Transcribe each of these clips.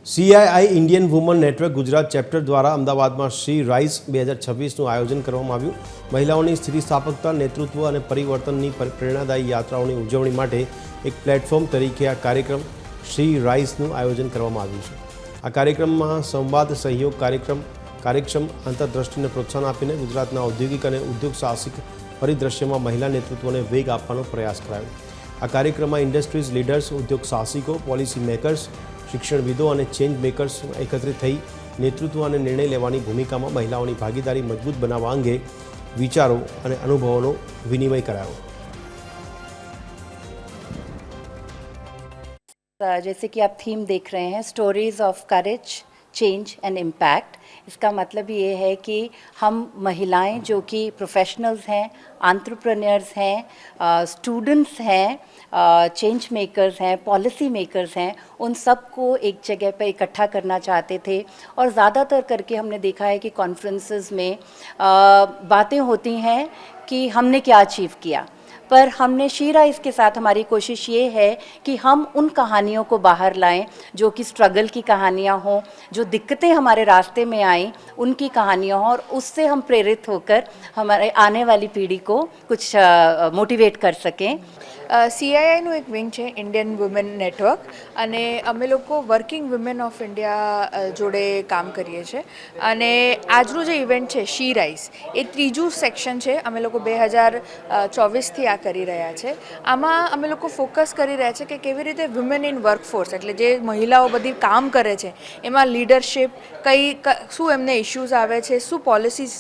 CII Indian woman network Gujarat chapter દ્વારા અમદાવાદમાં Shri rise 2026નું આયોજન કરવામાં આવ્યું. મહિલાઓની સ્થિતિસ્થાપકતા, નેતૃત્વ અને પરિવર્તનની પ્રેરણાદાયી યાત્રાઓની ઉજવણી માટે એક પ્લેટફોર્મ તરીકે આ કાર્યક્રમ શ્રી રાઇઝનું આયોજન કરવામાં આવ્યું છે. આ કાર્યક્રમમાં સંવાદ સહયોગ કાર્યક્ષમ આંતરદ્રષ્ટિને પ્રોત્સાહન આપીને ગુજરાતના ઔદ્યોગિક અને ઉદ્યોગ સાહસિક પરિદ્રશ્યમાં મહિલા નેતૃત્વને વેગ આપવાનો પ્રયાસ કરાયો. આ કાર્યક્રમમાં ઇન્ડસ્ટ્રીઝ લીડર્સ, ઉદ્યોગ સાહસિકો, પોલિસી મેકર્સ, શિક્ષણવિદો અને ચેન્જ મેકર્સ એકત્રિત થઈ નેતૃત્વ અને નિર્ણય લેવાની ભૂમિકામાં મહિલાઓની ભાગીદારી મજબૂત બનાવવા અંગે વિચારો અને અનુભવોનો વિનિમય કરાયો. जैसे कि आप थीम देख रहे हैं, stories of courage, change and impact. इसका मतलब ये है कि हम महिलाएं जो कि प्रोफेशनल्स हैं, एंटरप्रेन्योर्स हैं, स्टूडेंट्स हैं, चेंज मेकर्स हैं, पॉलिसी मेकर्स हैं, उन सबको एक जगह पर इकट्ठा करना चाहते थे. और ज़्यादातर करके हमने देखा है कि कॉन्फ्रेंसेस में बातें होती हैं कि हमने क्या अचीव किया, पर हमने श्री राइज के साथ हमारी कोशिश ये है कि हम उन कहानियों को बाहर लाएं जो कि स्ट्रगल की कहानियाँ हों, जो दिक्कतें हमारे रास्ते में आई उनकी कहानियाँ हों, और उससे हम प्रेरित होकर हमारे आने वाली पीढ़ी को कुछ मोटिवेट कर सकें. સીઆઈઆઈનું એક વિંગ છે ઇન્ડિયન વુમેન નેટવર્ક, અને અમે લોકો વર્કિંગ વુમેન ઓફ ઇન્ડિયા જોડે કામ કરીએ છીએ. અને આજનું જે ઇવેન્ટ છે શી રાઇઝ, એ ત્રીજું સેક્શન છે. અમે લોકો 2024થી આ કરી રહ્યા છે. આમાં અમે લોકો ફોકસ કરી રહ્યા છે કે કેવી રીતે વુમેન ઇન વર્કફોર્સ, એટલે જે મહિલાઓ બધી કામ કરે છે એમાં લીડરશિપ શું એમને ઇશ્યુઝ આવે છે, શું પોલિસીસ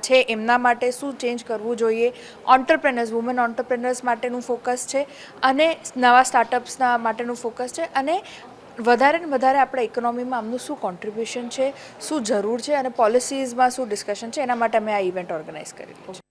છે એમના માટે, શું ચેન્જ કરવું જોઈએ, ઓન્ટરપ્રેનર્સ, વુમેન ઓન્ટરપ્રેનર્સ માટેનું ફોકસ છે, અને નવા સ્ટાર્ટઅપ્સના માટેનું ફોકસ છે, અને વધારે ને વધારે આપણે ઇકોનોમીમાં આમનું શું કોન્ટ્રીબ્યુશન છે, શું જરૂર છે, અને પોલિસીઝમાં શું ડિસ્કશન છે, એના માટે અમે આ ઇવેન્ટ ઓર્ગેનાઇઝ કરેલું છે.